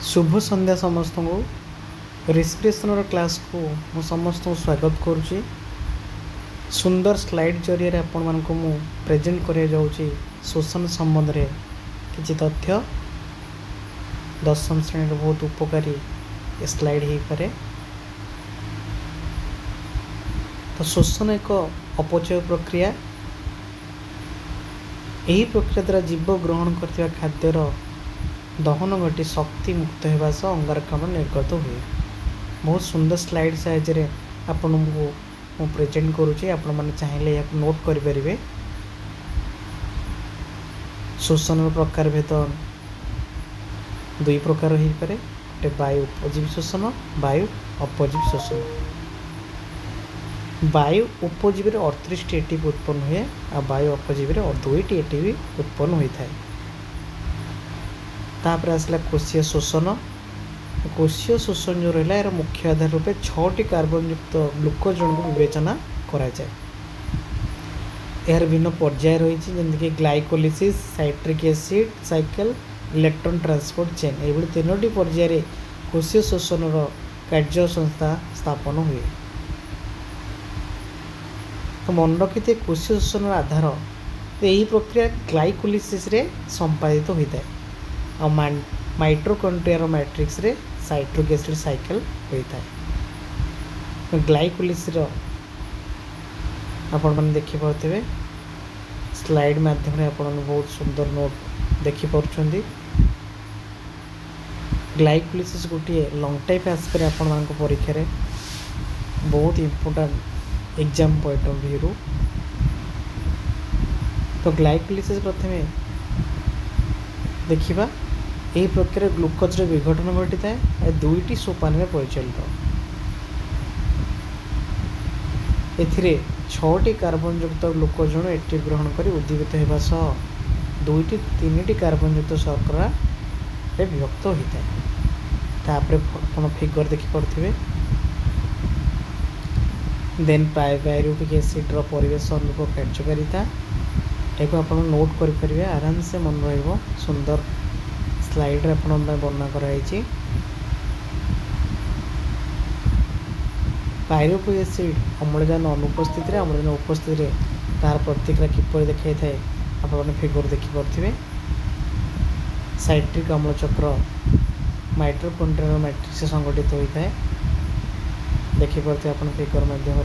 शुभ संध्या समस्त को respiration class को मु समस्त को स्वागत करुच्ची। सुंदर स्लाइड जरिए आपण मान को मु प्रेजेंट करे जाउची शोषण संबंध रे किछि तथ्य। दशम श्रेणी बहुत उपकारी स्लाइड हो पारे। तो शोषण एक अपचय प्रक्रिया। यही प्रक्रिया द्वारा जीव ग्रहण करथिबा खाद्यर दहन घटी शक्ति मुक्त होगा सह अंगारकाम्ल निर्गत हुए। बहुत सुंदर स्लाइड साइज आपण को प्रेजेंट करुच्ची। आपण मैंने चाहिए या नोट करें। शोषण प्रकार भेद दुई प्रकार हो पारे। गोटे वायु उपजीवी शोषण, वायु अपजीवी शोषण। वायु उपजीवी 38 एटीपी उत्पन्न हुए और वायु अपजीवी 2 एटीपी उत्पन्न होता है। तापर आसला कोशीय शोषण। कोशीय शोषण जो रहा यार मुख्य आधार रूपे 6टी कार्बन युक्त ग्लूकोज को विवेचना करा जाए। यार भिन्न पर्याय रही जमीक glycolysis, citric acid cycle, electron transport chain. ये 3टी पर्याय कोशीय शोषण कार्य संस्था स्थापन हुए। तो मन रखी कोशीय शोषण आधार यही प्रक्रिया ग्लाइकोलिसिस रे संपादित होता है और माइटोकॉन्ड्रिया मैट्रिक्स रे साइट्रिक एसिड साइकिल होता है। ग्लाइकोलिसिस आपण मैंने देखि पाते स्लाइड माध्यम आपण बहुत सुंदर नोट देखि पार्छंती। ग्लाइकोलिसिस गोटे लंग टाइप आसपे आपण मान परीक्षा रे बहुत important exam point of view. तो ग्लाइकोलिसिस प्रथमे देखिबा। यही प्रक्रिया ग्लूकोज विघटन घटी था 2टी सोपान में परिचालित। एथिरे 6टी कार्बन युक्त ग्लूकोज एटी ग्रहण कर उद्दीपित होगा सह 2-3टी कार्बन युक्त शर्करा विभक्त होता है। तापर फिगर देखी पड़े। देन पायरुविक एसिड्र परिवेश अनुरूप कार्यकारिता एक आप नोट करेंगे। आराम से मन रहा सुंदर स्लाइड वर्णना कराई। पायरुविक एसिड अम्लजान अनुपस्थित अम्लजान उपस्थित तार प्रतिक्रिया किपर देखा था आप फिगर देखिपे। साइट्रिक अम्लचक्र माइटोकॉन्ड्रियल मैट्रिक्स संगठित होता है देखिपे आप फिगर माध्यम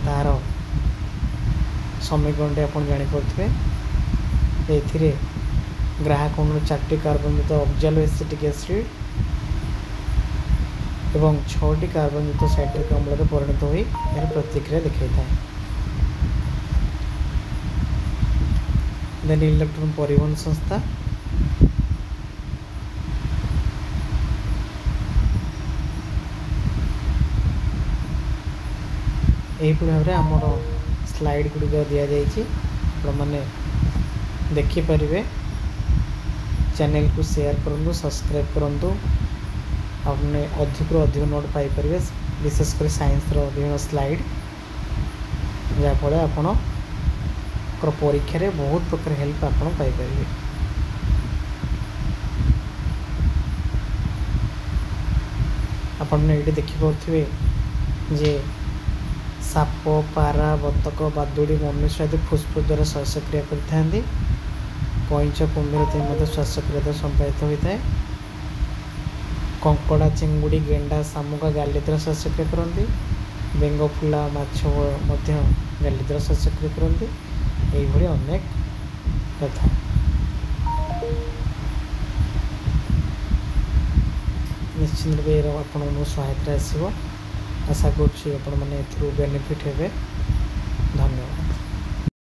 तार समीकरण आप जापे। ए ग्राहक अणु 4टी कार्बन युक्त ऑक्सैलोएसिटिक एसिड एवं 6टी कार्बन युक्त साइट्रिक अम्ल परिणत हो यार प्रतिक्रिया देखा था। देन इलेक्ट्रॉन परिवहन संस्था। यही भाव में आमर स्लाइड गुड़िक दि जाए मैंने देखिपारे। चैनल को शेयर करूँ, सब्सक्राइब करूँ। आपने अधिक अधिक नोट पाइपर विशेषकर साइंस विभिन्न स्लाइड जहाँफल आपण परीक्षा रे बहुत प्रकार हेल्प आपण पाइपर। आपने ये देखिपे जे साप, पारा, बतक, बादुड़ी, मनुष्य आदि फुस्फुस द्वारा श्वासक्रिया करते। कईच, कुम्भीर श्वासक्रिया संपादित होता है। कंकड़ा, चिंगुड़ी, गेंडा, शामुका गाली द्वारा श्वासक्रिया करती। बेंगफुला माछ गाली द्वारा श्वासक्रिया करती। यही अनेक कथा निश्चित रूप आप सहायता आसो। आशा करुँच बेनिफिट हे। धन्यवाद।